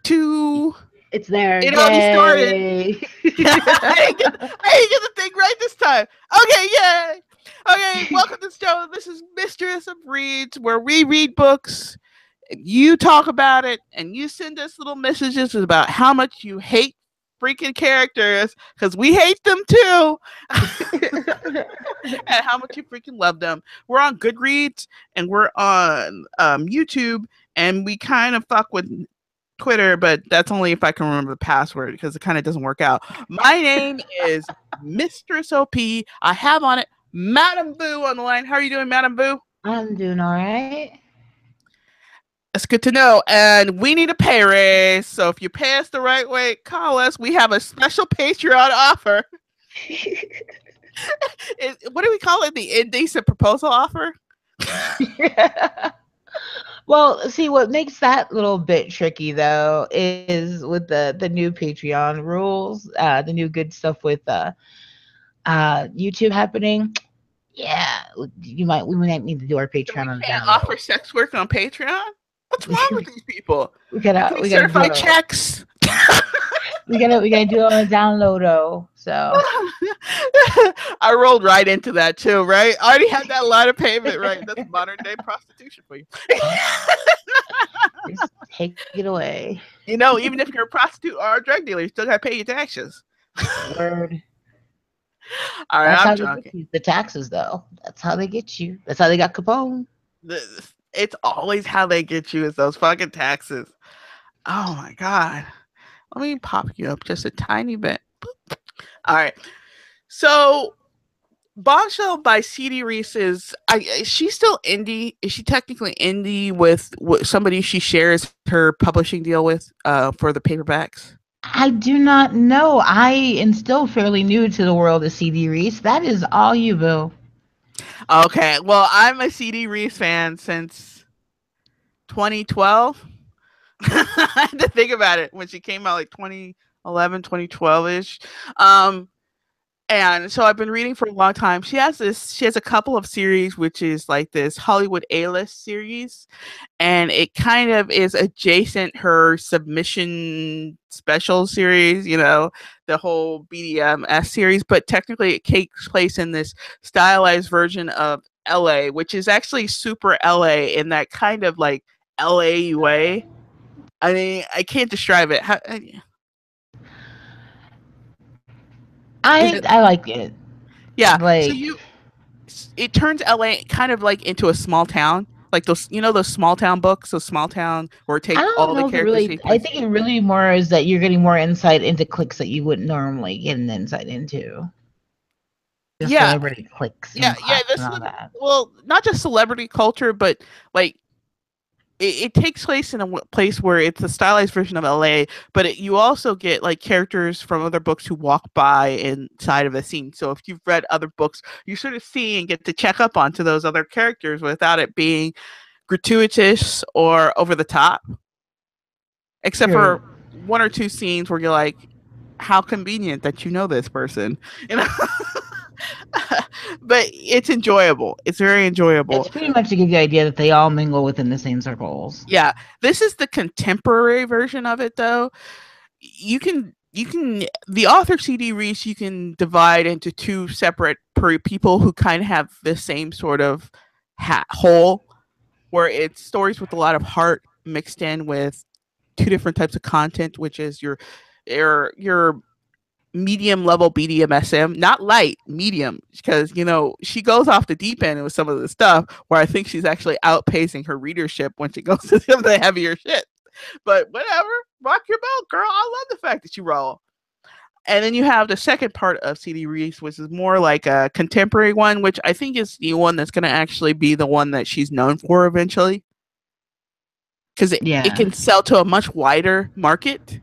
2. It's there. It already started. Yay. I didn't get the thing right this time. Okay, yay. Okay, welcome to the show. This is Mistress of Reads, where we read books, and you talk about it, and you send us little messages about how much you hate freaking characters, because we hate them too, and how much you freaking love them. We're on Goodreads, and we're on YouTube, and we kind of fuck with Twitter, but that's only if I can remember the password because it kind of doesn't work out. My name is Mistress OP. I have on it Madam Boo on the line. How are you doing, Madam Boo? I'm doing all right. That's good to know. And we need a pay raise. So if you pay us the right way, call us. We have a special Patreon offer. What do we call it? The indecent proposal offer? Well, see, what makes that little bit tricky though is with the new Patreon rules, the new good stuff with YouTube happening. Yeah, we might need to do our So we Patreon on the can't down offer low. sex work on Patreon? What's wrong with these people? we You gotta can't we gotta do certify it. checks. We gotta do it on the down low though. So I rolled right into that too, right? I already had that line of payment, right? That's modern day prostitution for you. just take it away. Even if you're a prostitute or a drug dealer, you still gotta pay your taxes. Word. All right, That's I'm how they get joking. you. The taxes though. That's how they get you. That's how they got Capone. It's always how they get you is those fucking taxes. Oh my god. Let me pop you up just a tiny bit. All right. So Bombshell by CD Reiss is she still indie? Is she technically indie with somebody she shares her publishing deal with for the paperbacks? I do not know. I am still fairly new to the world of CD Reese. That is all you, Boo. Okay, well, I'm a CD Reiss fan since 2012. I had to think about it when she came out like 2011, 2012 ish. Um, And so I've been reading for a long time. She has a couple of series, which is like this Hollywood A-list series, and it kind of is adjacent her submission special series, the whole BDMS series, but technically it takes place in this stylized version of LA, which is actually super LA in that kind of like LA way. I mean, I can't describe it. Is it? I like it. Yeah. So Like it turns LA kind of like into a small town. Like those small town books, those small town where it I take don't all the know if it characters really. take I place. think it really more is that you're getting more insight into cliques that you wouldn't normally get an insight into. The Yeah, celebrity cliques yeah, and yeah. class and all that. Well, not just celebrity culture, but like it takes place in a place where it's a stylized version of LA, but you also get like characters from other books who walk by inside of the scene. So if you've read other books, you sort of see and get to check up onto those other characters without it being gratuitous or over the top, except True. for one or two scenes where you're like, how convenient that you know this person, you know. But it's enjoyable. It's very enjoyable. It's pretty much to give you the idea that they all mingle within the same circles. Yeah, this is the contemporary version of it, though. You can the author CD Reiss you can divide into two separate people who kind of have the same sort of whole, where it's stories with a lot of heart mixed in with two different types of content, which is your medium level BDMSM, not light, medium, because she goes off the deep end with some of the stuff where I think she's actually outpacing her readership when she goes to some of the heavier shit. But whatever, rock your boat, girl. I love the fact that you roll. And then you have the second part of CD Reiss, which is more like a contemporary one, which I think is the one that's going to actually be the one that she's known for eventually. Because it Yeah. can sell to a much wider market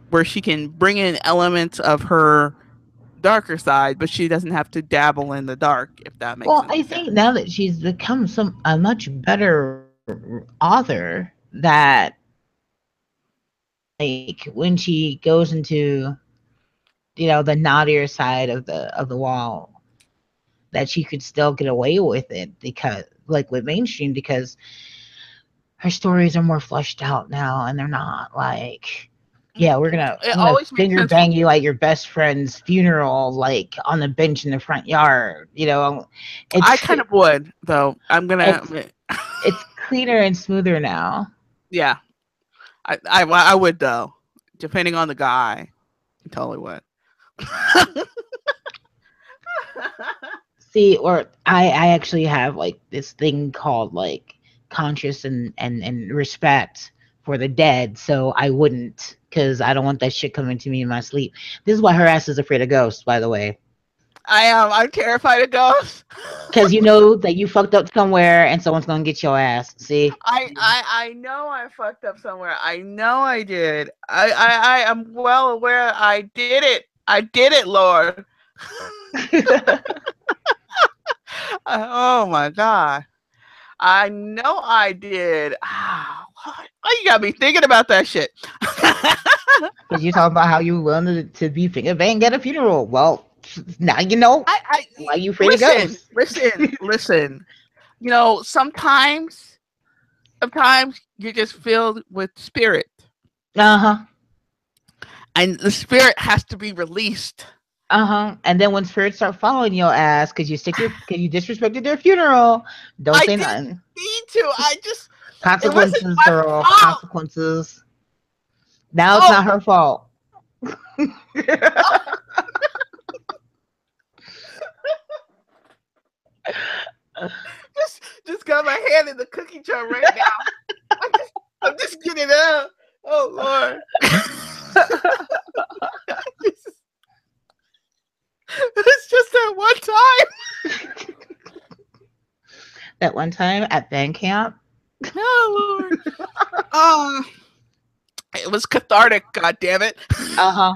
where she can bring in elements of her darker side, but she doesn't have to dabble in the dark, if that makes Well, any I sense. think now that she's become a much better author, that like when she goes into the naughtier side of the wall, that she could still get away with it because like with mainstream, because her stories are more fleshed out now, and they're not like, yeah, It I'm gonna always makes finger sense for bang you at your best friend's funeral, like on the bench in the front yard. I It's kind of would though. I'm gonna it's admit. it's cleaner and smoother now. Yeah, I would though, depending on the guy. I totally would. See, or I actually have like this thing called like conscious and respect for the dead, so I wouldn't, because I don't want that shit coming to me in my sleep. This is why her ass is afraid of ghosts, by the way. I am. I'm terrified of ghosts. Because you know that you fucked up somewhere and someone's gonna get your ass. See? I know I fucked up somewhere. I know I did. I am well aware I did it. I did it, Lord. Oh my God. I know I did. Oh, you got me thinking about that shit. Because you're talking about how you wanted to be finger banged at a funeral. Well, now you know I why you afraid of listen, ghosts. listen. You know, sometimes you're just filled with spirit, Uh-huh. and the spirit has to be released. Uh-huh. And then when spirits start following your ass because you disrespected their funeral, don't I say didn't nothing. mean to. It wasn't Consequences, my girl. fault. Consequences. Now it's Oh, not her fault. just got my hand in the cookie jar right now. I'm just getting out. Oh Lord. It's just that one time. That one time at band camp. Oh Lord. Uh, it was cathartic, god damn it. Uh-huh.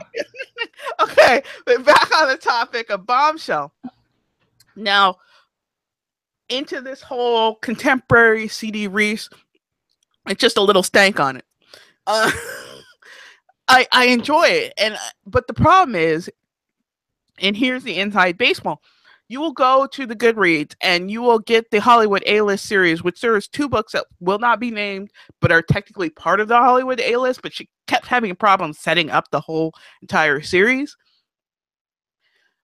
Okay, but back on the topic of Bombshell. Now, into this whole contemporary CD Reiss, it's just a little stank on it. Uh, I enjoy it, and but the problem is, and here's the inside baseball. You will go to the Goodreads and you will get the Hollywood A-list series, which there is two books that will not be named, but are technically part of the Hollywood A-list. But she kept having a problem setting up the whole entire series,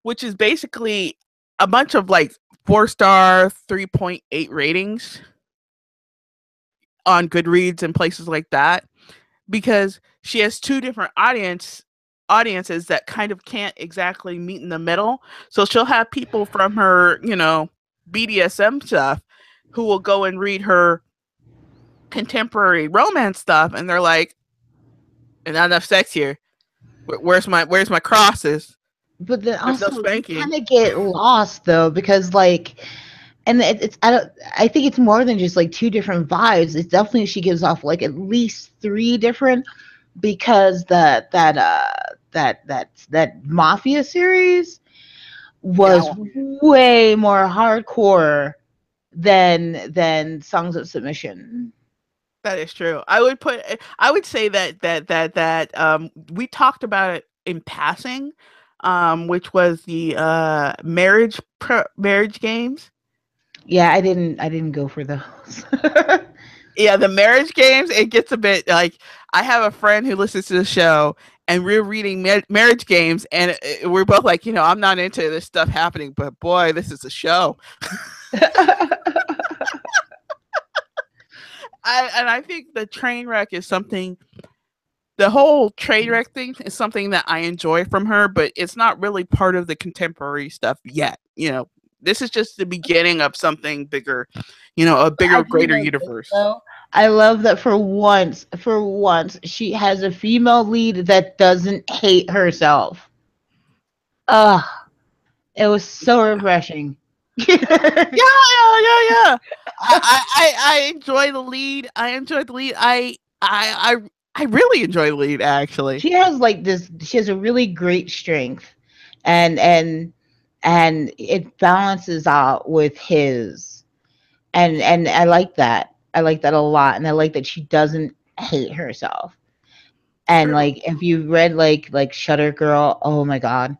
which is basically a bunch of like 4-star, 3.8 ratings on Goodreads and places like that, because she has two different audiences that kind of can't exactly meet in the middle. So she'll have people from her, BDSM stuff who will go and read her contemporary romance stuff, and they're like, not enough sex here. Where's my crosses? But then There's no also you spanking. kind of get lost though, because like, and it's I think it's more than just like two different vibes. It's definitely, she gives off like at least three different, because that mafia series Yeah, was way more hardcore than Songs of Submission. that is true. I would say that we talked about it in passing, which was the marriage games. Yeah, I didn't go for those. Yeah, the marriage games, it gets a bit like, I have a friend who listens to the show, and we're reading marriage games, and we're both like, I'm not into this stuff happening, but boy, this is a show. I think the train wreck is something. The whole train wreck thing is something that I enjoy from her, but it's not really part of the contemporary stuff yet. This is just the beginning of something bigger, a I bigger, do greater love this universe. though. I love that for once, she has a female lead that doesn't hate herself. Ugh, it was so refreshing. Yeah, yeah, yeah, yeah. I enjoy the lead. I enjoy the lead. I really enjoy the lead, actually. She has like this. She has a really great strength, and and and it balances out with his, and I like that. I like that a lot, and I like that she doesn't hate herself. And True. like, if you read like Shutter Girl, oh my god,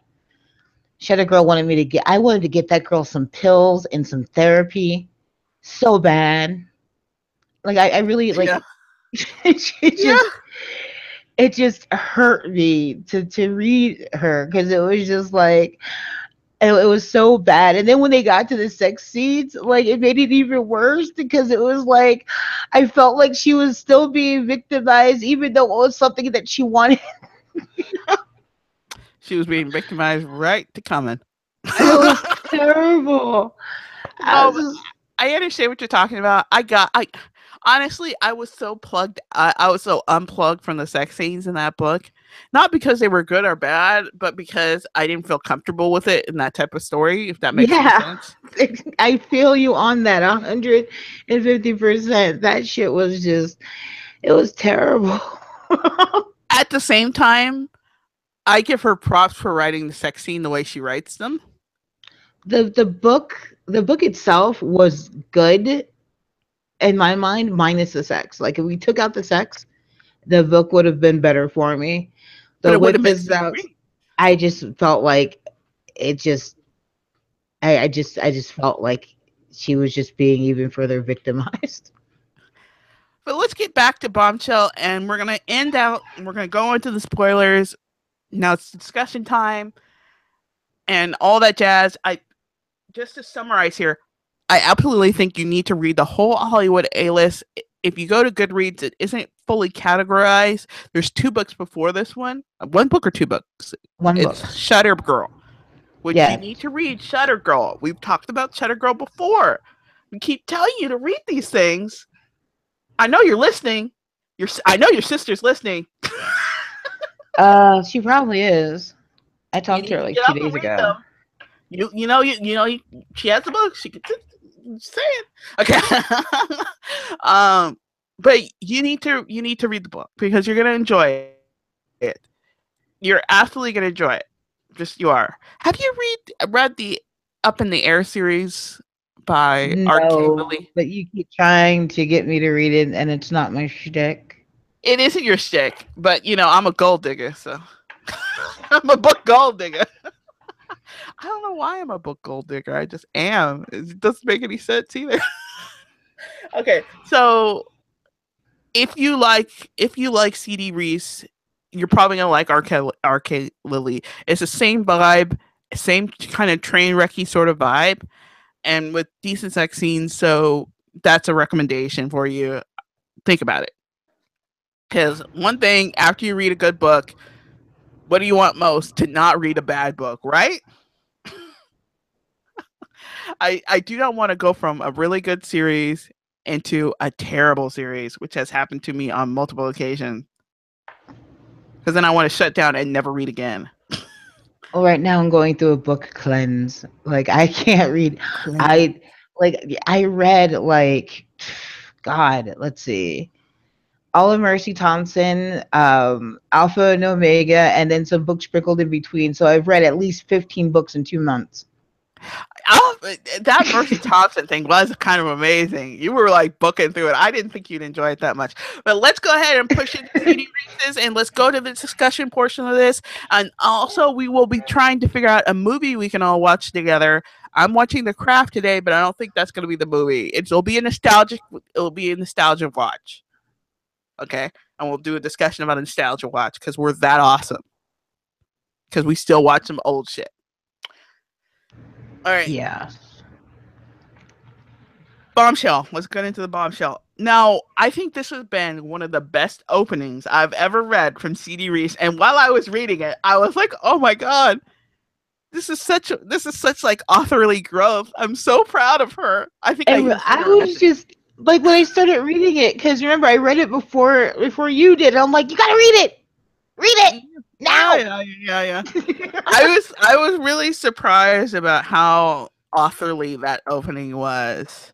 Shutter Girl wanted me to get. I wanted to get that girl some pills and some therapy so bad. Like I really Yeah. like it Yeah. just hurt me to read her because it was just like it was so bad. And then when they got to the sex scenes, like it made it even worse because it was like I felt like she was still being victimized, even though it was something that she wanted. She was being victimized right to coming. It was terrible. I No, was just, I understand what you're talking about. I honestly, I was so plugged. I was so unplugged from the sex scenes in that book, not because they were good or bad, but because I didn't feel comfortable with it in that type of story. If that makes any yeah. sense. I feel you on that 150%. That shit was just, it was terrible. At the same time, I give her props for writing the sex scene the way she writes them. The book itself was good in my mind, minus the sex. Like if we took out the sex, the book would have been better for me. But But it would with have been this CD out, Reiss. I just felt like it just I just felt like she was just being even further victimized. But let's get back to Bombshell, and we're gonna end out. We're gonna go into the spoilers. Now it's discussion time and all that jazz. I just to summarize here, I absolutely think you need to read the whole Hollywood A list. If you go to Goodreads, it isn't fully categorized. There's two books before this one book or two books. One book. It's Shutter Girl, which you Yeah. need to read. Shutter Girl. We've talked about Shutter Girl before. We keep telling you to read these things. I know you're listening. I know your sister's listening. She probably is. I You talked to need her to like get two up and days read ago. them. She has the book. She can say it. Okay. But you need to read the book because you're gonna enjoy it. You're absolutely gonna enjoy it. Just you are. Have you read the Up in the Air series by R.K. No, Lilly? but you keep trying to get me to read it, and it's not my shtick. It isn't your shtick, but I'm a gold digger, so I'm a book gold digger. I don't know why I'm a book gold digger. I just am. It doesn't make any sense either. Okay, so if you like CD Reiss, you're probably gonna like RK Lily. It's the same vibe, same kind of train wrecky sort of vibe, and with decent sex scenes. So that's a recommendation for you. Think about it, because one thing after you read a good book, what do you want most? To not read a bad book, right? I do not want to go from a really good series into a terrible series, which has happened to me on multiple occasions. Because then I want to shut down and never read again. Well, right now I'm going through a book cleanse. Like I can't read. I I read like God. Let's see. All of Mercy Thompson, Alpha and Omega, and then some books sprinkled in between. So I've read at least 15 books in 2 months. Oh, that Mercy Thompson thing was kind of amazing. You were like booking through it. I didn't think you'd enjoy it that much. But let's go ahead and push into CD Reese's and let's go to the discussion portion of this. And also, we will be trying to figure out a movie we can all watch together. I'm watching The Craft today, but I don't think that's going to be the movie. It'll be a nostalgia watch. Okay, and we'll do a discussion about a nostalgia watch because we're that awesome. Because we still watch some old shit. All right. Yeah. Bombshell. Let's get into the Bombshell. Now, I think this has been one of the best openings I've ever read from CD Reiss. And while I was reading it, I was like, "Oh my god, this is such like authorly growth. I'm so proud of her. I think I And even sent I her a was message." just like when I started reading it, because remember I read it before you did. I'm like, you gotta read it Yeah, now. yeah, yeah, yeah. I was really surprised about how authorly that opening was,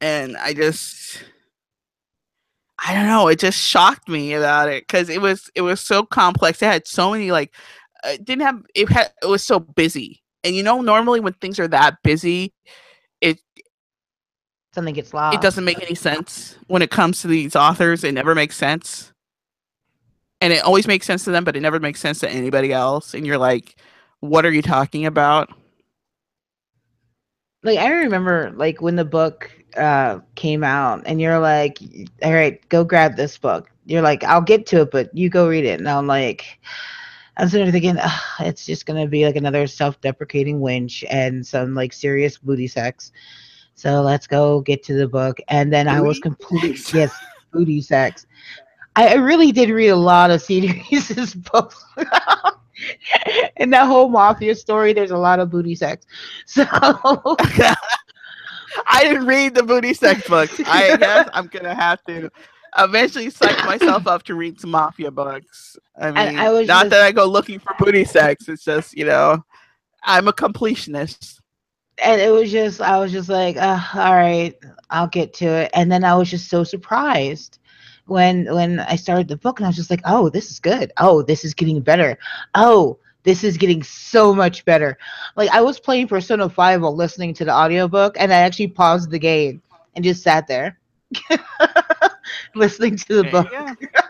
and I don't know. It just shocked me about it because it was so complex. It had so many like it didn't have it was so busy. And normally when things are that busy, it Something gets it doesn't lost. make any sense when it comes to these authors. It never makes sense, and it always makes sense to them, but it never makes sense to anybody else. And you're like, what are you talking about? Like I remember like when the book came out and you're like, all right, go grab this book. You're like, I'll get to it, but you go read it. And I'm like, I'm sitting there thinking, "Ugh, it's just gonna be like another self-deprecating winch and some like serious booty sex. So let's go get to the book." And then I was Booty complete, sex. yes, booty sex. I really did read a lot of CD Reiss's books. In that whole mafia story, there's a lot of booty sex. So I didn't read the booty sex books. I guess I'm gonna have to eventually psych myself up to read some mafia books. I and I mean, was not just that I go looking for booty sex. It's just I'm a completionist. and it was just I was just like, all right, I'll get to it. And then I was just so surprised when I started the book, and I was just like, oh, this is good. Oh, this is getting better. Oh, this is getting so much better. Like I was playing Persona 5 while listening to the audiobook, and I actually paused the game and just sat there listening to the There you book. go.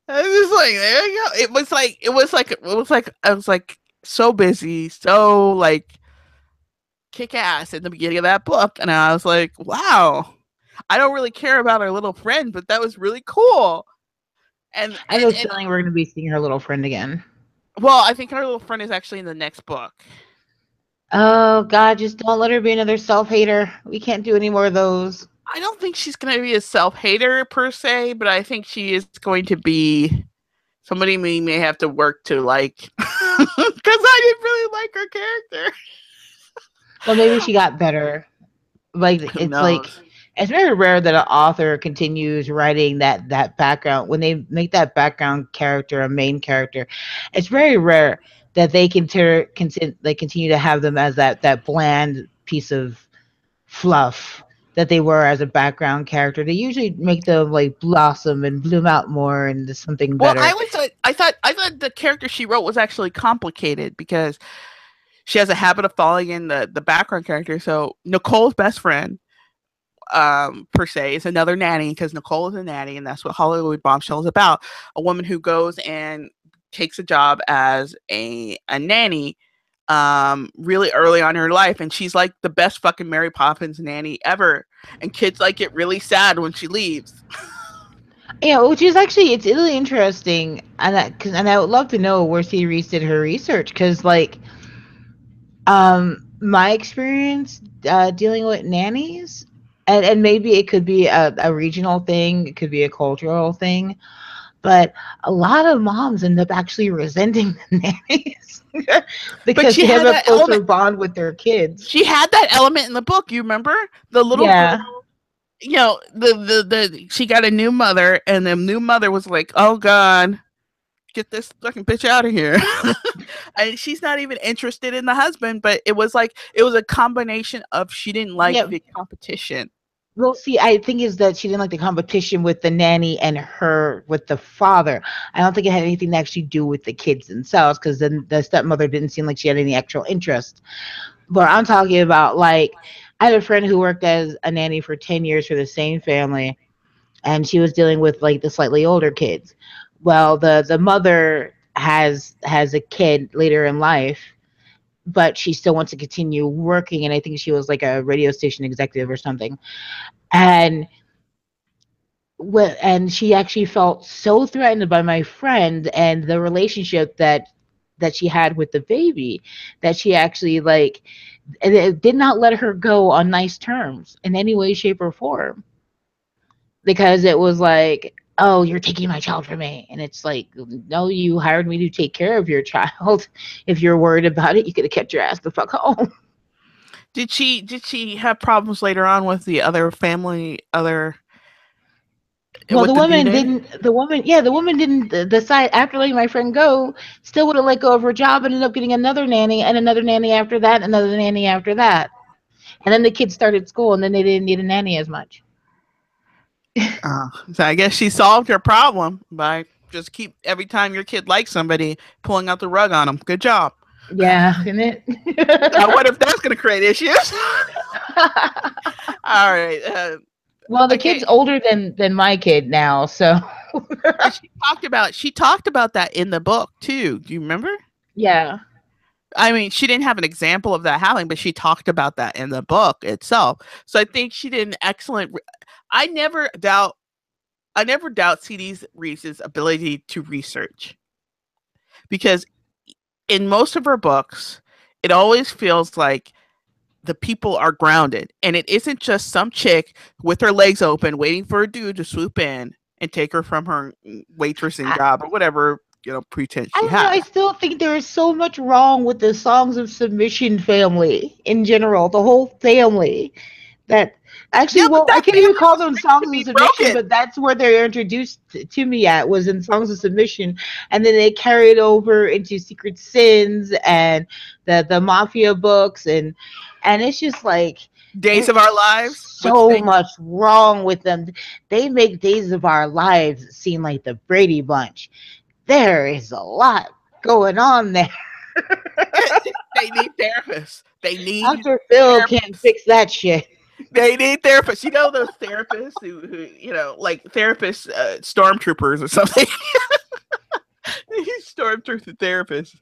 I was just like, there you go. I was like so busy, so like kick ass in the beginning of that book, and I was like, wow. I don't really care about our little friend, but that was really cool. I have a feeling we're gonna be seeing her little friend again. Well, I think our little friend is actually in the next book. Oh God, just don't let her be another self hater. We can't do any more of those. I don't think she's going to be a self hater per se, but I think she is going to be somebody we may have to work to like because I didn't really like her character. Well, maybe she got better. Like Who it's like knows? it's very rare that an author continues writing that background when they make that background character a main character. It's very rare that they they continue to have them as that bland piece of fluff that they were as a background character. They usually make them like blossom and bloom out more into something Well, better. I thought the character she wrote was actually complicated because she has a habit of falling in the background character. So Nicole's best friend per se is another nanny because Nicole is a nanny, and that's what Hollywood Bombshell is about. A woman who goes and takes a job as a nanny really early on in her life, and she's like the best fucking Mary Poppins nanny ever. And kids like get really sad when she leaves. Yeah, which is actually it's really interesting, and I would love to know where C. Reese did her research because my experience dealing with nannies, and maybe it could be a regional thing, it could be a cultural thing, but a lot of moms end up actually resenting the nannies But because she they have had a that closer element. bond with their kids. She had that element in the book. You remember the little girl? Yeah, The she got a new mother, and the new mother was like, "Oh God, get this fucking bitch out of here." And she's not even interested in the husband, but it was a combination of she didn't like yeah. the competition. Well, see, I think is that she didn't like the competition with the nanny and her with the father. I don't think it had anything to actually do with the kids themselves because then the stepmother didn't seem like she had any actual interest. But I'm talking about like I had a friend who worked as a nanny for 10 years for the same family, and she was dealing with like the slightly older kids. Well, the mother has a kid later in life, but she still wants to continue working, and I think she was like a radio station executive or something. And and she actually felt so threatened by my friend and the relationship that she had with the baby that she actually like and it did not let her go on nice terms in any way shape or form because it was like, oh, you're taking my child from me, and it's like, no, you hired me to take care of your child. If you're worried about it, you could have kept your ass the fuck home. Did she have problems later on with the other family, other Well, with the the new woman nanny? didn't. The woman, yeah, the woman didn't decide after letting my friend go. Still would have let go of her job. Ended up getting another nanny and another nanny after that, another nanny after that, and then the kids started school, and then they didn't need a nanny as much. So I guess she solved her problem by just keep every time your kid likes somebody pulling out the rug on them. Good job. Yeah, isn't I it? wonder if that's going to create issues. All right. Well, the kid's Okay. older than my kid now, so And she talked about that in the book too. Do you remember? yeah. I mean, she didn't have an example of that happening, but she talked about that in the book itself. So I think she did an excellent. I never doubt. I never doubt CD Reiss's ability to research because in most of her books, it always feels like the people are grounded, and it isn't just some chick with her legs open waiting for a dude to swoop in and take her from her waitressing I, job or whatever pretense I she don't know. I has. still think there is so much wrong with the Songs of Submission family in general, the whole family. That actually, Yeah, but well, I that can't family even call was them meant to Songs of be Submission, broken. but that's where they're introduced to me at was in Songs of Submission, and then they carried over into Secret Sins and the Mafia books, and it's just like Days there's of Our Lives with so Sting. much wrong with them. They make Days of Our Lives seem like the Brady Bunch. There is a lot going on there. They need therapists. They need Dr. Phil can't therapists. fix that shit. They need therapists. You know those therapists who like therapists, stormtroopers or something. Stormtrooper therapists.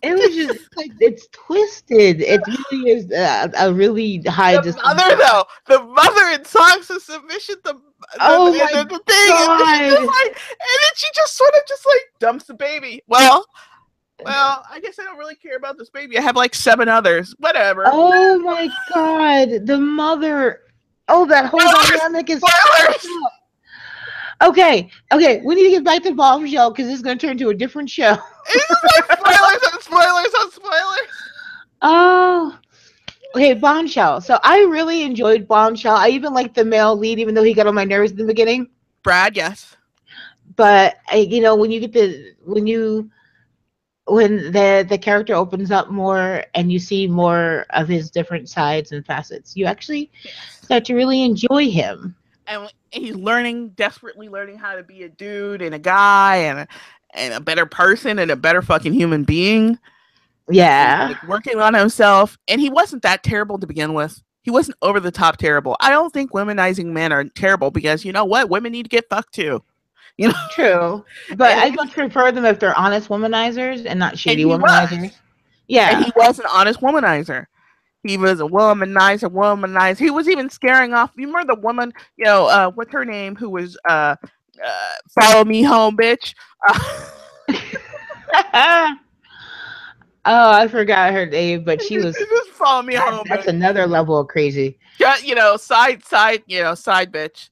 It was just like it's twisted. It really is a really high The mother, dysfunction. though, the mother in Songs of Submission, Oh my the thing, and then she just god. like, and then she just sort of just like dumps the baby. Well, I guess I don't really care about this baby. I have like 7 others. Whatever. Oh my god. The mother. Oh, that whole Spoilers! dynamic is fucked Spoilers! up. Okay, okay, we need to get back to Bombshell because it's gonna turn into a different show. It's just like spoilers on spoilers on spoilers. Oh, okay, Bombshell. So I really enjoyed Bombshell. I even liked the male lead, even though he got on my nerves in the beginning. Brad, yes. But when you get when the character opens up more and you see more of his different sides and facets, you actually Yes. start to really enjoy him. And he's learning, desperately learning how to be a dude and a guy and a better person and a better fucking human being. And Yeah, like working on himself. And he wasn't that terrible to begin with. He wasn't over the top terrible. I don't think womanizing men are terrible because you know what? Women need to get fucked too. You know? true. But And I'd much prefer them if they're honest womanizers and not and shady he womanizers. was. And Yeah, he was an honest womanizer. He was a womanizer, womanizer. He was even scaring off. You remember the woman, what's her name, who was follow me home, bitch. oh, I forgot her name, but she was. Just follow me home, That's bitch. another level of crazy. Yeah, side bitch.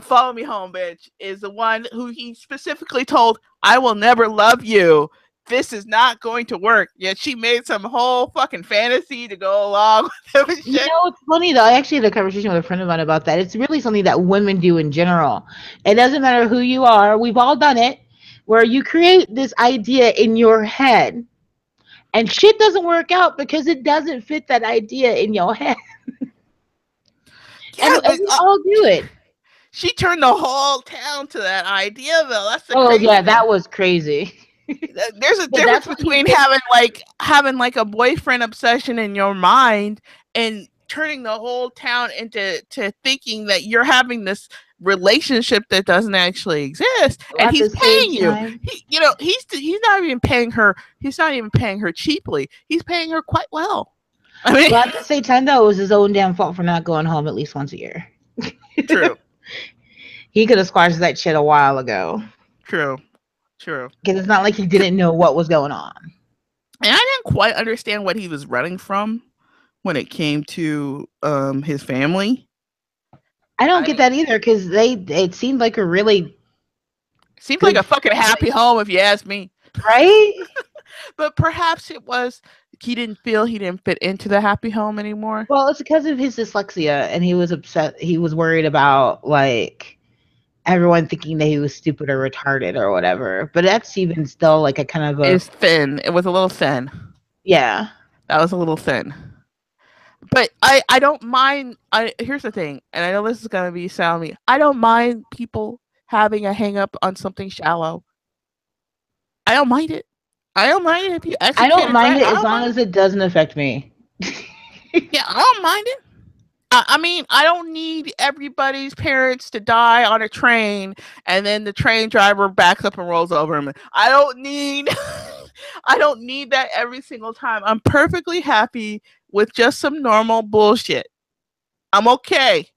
Follow me home, bitch is the one who he specifically told, I will never love you. This is not going to work. Yet she made some whole fucking fantasy to go along with him and You shit. know, it's funny though. I actually had a conversation with a friend of mine about that. It's really something that women do in general. It doesn't matter who you are. We've all done it, where you create this idea in your head, and shit doesn't work out because it doesn't fit that idea in your head. And, Yeah, and but we all do it. she turned the whole town to that idea, though. That's the Oh yeah, crazy. that was crazy. There's a But difference that's what you between get. having like a boyfriend obsession in your mind and turning the whole town into thinking that you're having this relationship that doesn't actually exist, Well, and at he's the same paying you. time, He's not even paying her. He's not even paying her cheaply. He's paying her quite well. I mean, well, at the same time though, it was his own damn fault for not going home at least once a year. true, He could have squashed that shit a while ago. true, true. Because it's not like he didn't know what was going on. And I didn't quite understand what he was running from when it came to his family. I don't I get didn't, that either because it seemed like a really seemed like good a fucking happy family, home if you ask me. right? But perhaps it was he didn't feel he didn't fit into the happy home anymore. Well, it's because of his dyslexia, and he was upset. He was worried about like everyone thinking that he was stupid or retarded or whatever. But that's even still like a kind of a It's thin. It was a little thin. yeah. That was a little thin. But I don't mind. Here's the thing, and I know this is gonna be sound me. I don't mind people having a hang up on something shallow. I don't mind it. I don't mind it if you I execute don't it mind right. it I as don't long mind as it. it doesn't affect me. Yeah, I don't mind it. I mean, I don't need everybody's parents to die on a train and then the train driver backs up and rolls over him. I don't need I don't need that every single time. I'm perfectly happy with just some normal bullshit. I'm okay.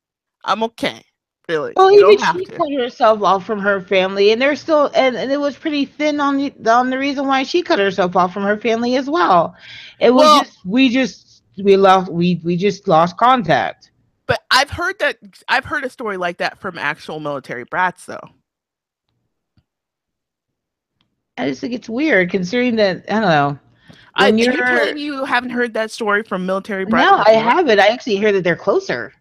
I'm okay. Really. Well, You don't even have she to. cut herself off from her family, and they're still, and it was pretty thin on the reason why she cut herself off from her family as well. It was Well, just we just lost contact. but I've heard a story like that from actual military brats though. I just think it's weird considering that I don't know I when you telling you're. me you haven't heard that story from military brats No, I before? haven't. I actually hear that they're closer.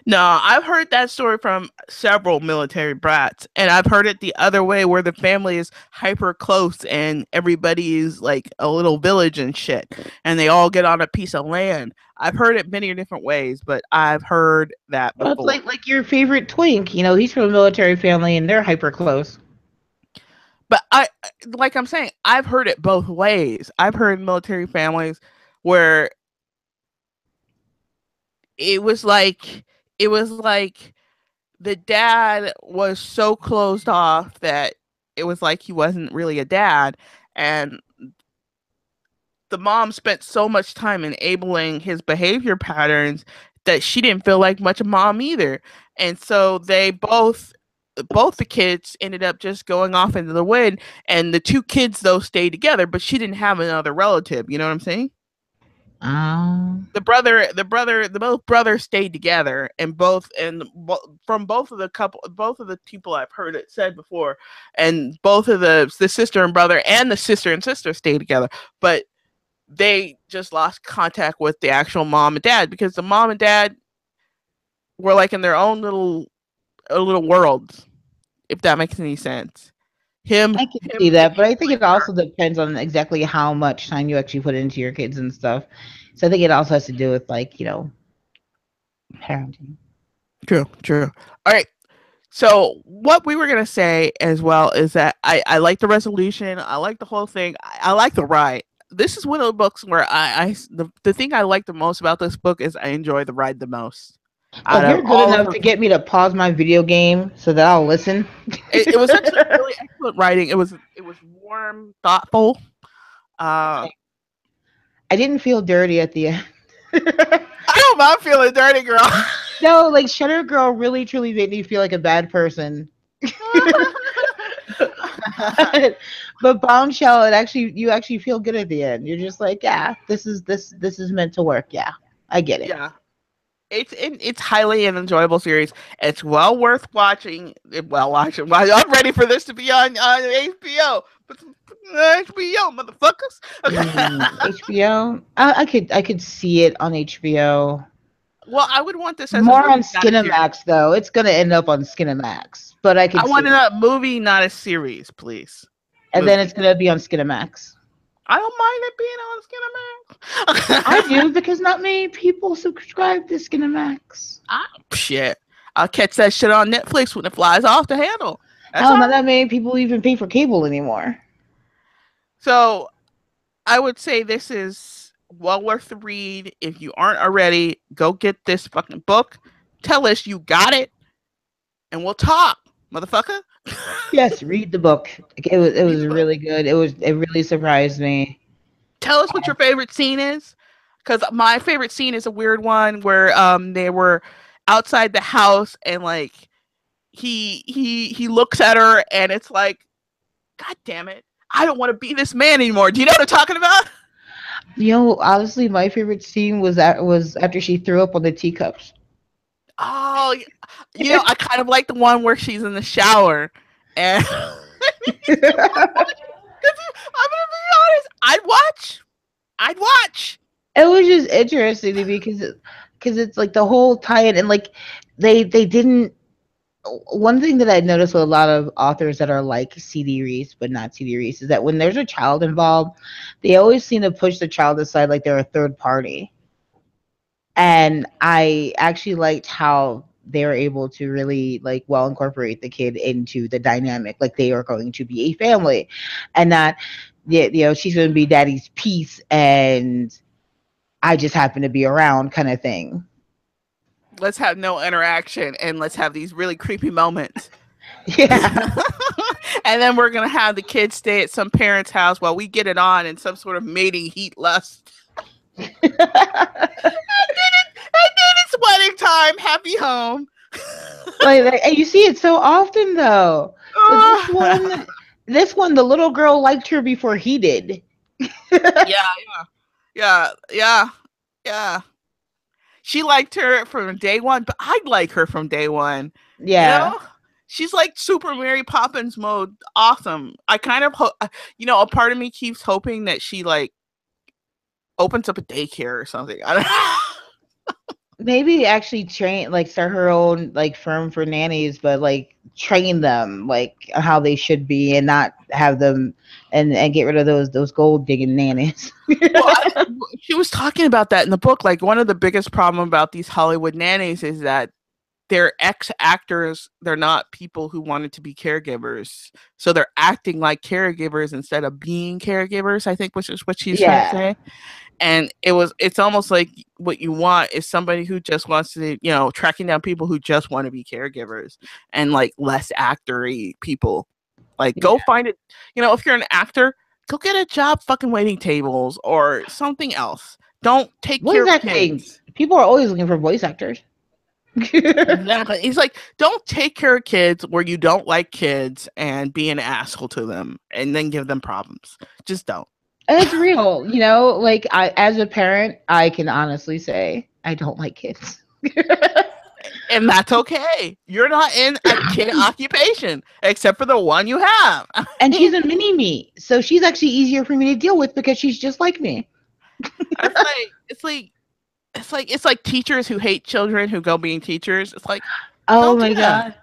No, I've heard that story from several military brats, and I've heard it the other way where the family is hyper close and everybody is like a little village and shit, and they all get on a piece of land. I've heard it many different ways, but I've heard that Well, it's before. like your favorite twink. You know, he's from a military family, and they're hyper close. But like I'm saying, I've heard it both ways. I've heard military families where it was like it was like the dad was so closed off that it was like he wasn't really a dad, and the mom spent so much time enabling his behavior patterns that she didn't feel like much of mom either. And so they both the kids ended up just going off into the wind, and the two kids though stayed together, but she didn't have another relative, you know what I'm saying? Um, The both brothers stayed together, and from both of the people I've heard it said before, and both of the sister and brother and the sister and sister stayed together, but they just lost contact with the actual mom and dad because the mom and dad were like in their own little worlds, if that makes any sense. Him I can him see being that, but I think with it also depends on exactly how much time you actually put into your kids and stuff. So I think it also has to do with like parenting. true, true. All right. So what we were gonna say as well is that I like the resolution. I like the whole thing. I like the ride. This is one of the books where the thing I like the most about this book is I enjoy the ride the most. Well, Out if of you're good all of enough her, to get me to pause my video game so that I'll listen. it was actually really excellent writing. It was warm, thoughtful. Uh, I didn't feel dirty at the end. I don't mind feeling dirty, girl. No, like Shutter Girl really truly made me feel like a bad person. But Bombshell, it actually you actually feel good at the end. You're just like, yeah, this is meant to work. Yeah, I get it. Yeah, it's highly an enjoyable series. It's well worth watching. Well, watching. I'm ready for this to be on HBO. But HBO, motherfuckers. Okay. HBO. I could see it on HBO. Well, I would want this as a More on movie, not a series. Skinamax though. It's gonna end up on Skinamax, but I I could want see it. a movie, not a series, please. And then it's Movie. gonna be on Skinamax. I don't mind it being on I Skinamax. do because not many people subscribe to Skinamax. Shit. I'll catch that shit on Netflix when it flies off the handle. That's Hell, all not right. that many people even pay for cable anymore. So I would say this is well worth the read. If you aren't already, go get this fucking book. Tell us you got it, and we'll talk, motherfucker. Yes, read the book. It Read was the book. really good. It really surprised me. Tell us what your favorite scene is, because my favorite scene is a weird one where they were outside the house and like he looks at her and it's like, God damn it, I don't want to be this man anymore. Do you know what I'm talking about? You know, honestly, my favorite scene was after she threw up on the teacups. Oh, I kind of like the one where she's in the shower and I'm gonna be honest, I'd watch. It was just interesting to me because it's like the whole tie-in and like they didn't. One thing that I noticed with a lot of authors that are like CD Reiss but not CD Reiss is that when there's a child involved, they always seem to push the child aside like they're a third party. And I actually liked how they were able to really like well incorporate the kid into the dynamic, like they are going to be a family, and that yeah, she's going to be daddy's piece, and I just happen to be around, kind of thing. Let's have no interaction and let's have these really creepy moments. Yeah. And then we're gonna have the kids stay at some parent's house while we get it on in some sort of mating heat lust. And then it's wedding time. Happy home. Like, and you see it so often though. But this one, the little girl liked her before he did. Yeah, yeah, yeah, yeah. She liked her from day one, but I'd like her from day one. You Yeah. know, she's like Super Mary Poppins mode. Awesome. I kind of, a part of me keeps hoping that she like opens up a daycare or something. I don't. Maybe actually train, like start her own like firm for nannies, but like train them like how they should be and not have them and get rid of those gold digging nannies. Well, she was talking about that in the book. Like one of the biggest problem about these Hollywood nannies is that they're ex actors. They're not people who wanted to be caregivers, so they're acting like caregivers instead of being caregivers. I think, which is what she's trying to Yeah. say. And it's almost like what you want is somebody who just wants to, tracking down people who just want to be caregivers and like less actory people. Like Yeah. go find it. If you're an actor, go get a job fucking waiting tables or something else. Don't take care Voice of acting. kids. People are always looking for voice actors. Exactly. He's like, don't take care of kids where you don't like kids and be an asshole to them and then give them problems. Just don't. And it's real, like I, as a parent, I can honestly say I don't like kids. And that's okay. You're not in a kid occupation, except for the one you have. And she's a mini me, so she's actually easier for me to deal with because she's just like me. It's like teachers who hate children who go being teachers. It's like, Oh don't do my that. god.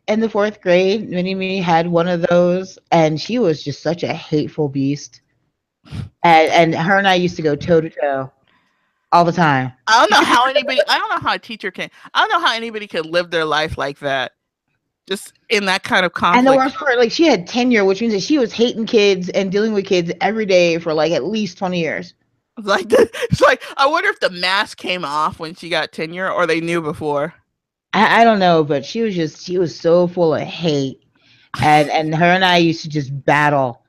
In the fourth grade, mini me had one of those, and she was just such a hateful beast. And her and I used to go toe to toe all the time. I don't know how a teacher can. I don't know how anybody can live their life like that. Just in that kind of And the conflict. worst part, like she had tenure, which means that she was hating kids and dealing with kids every day for like at least 20 years. It's like I wonder if the mask came off when she got tenure, or they knew before. I don't know, but she was so full of hate. And her and I used to just battle,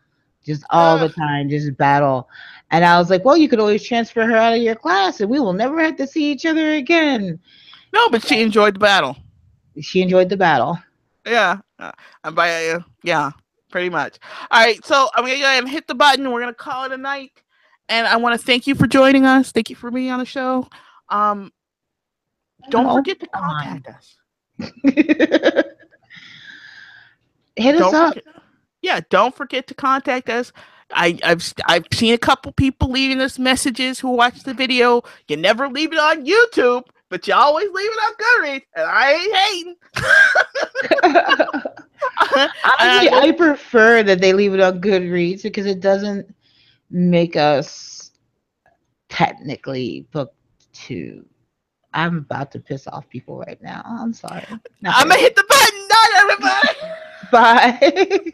just all Ugh. the time, just battle. And I was like, well, you could always transfer her out of your class and we will never have to see each other again. No, but she enjoyed the battle. She enjoyed the battle. Yeah, yeah, pretty much. All right, so I'm gonna go ahead and hit the button. We're gonna call it a night, and I want to thank you for joining us. Thank you for being on the show. Um, don't Oh, forget to on. contact us. Hit us Don't up. forget. Yeah, don't forget to contact us. I've seen a couple people leaving us messages who watch the video. You never leave it on YouTube, but you always leave it on Goodreads, and I ain't hating. Honestly, I prefer that they leave it on Goodreads because it doesn't make us technically book two. I'm about to piss off people right now. I'm sorry. Not I'm gonna really. hit the button. Not everybody. Bye.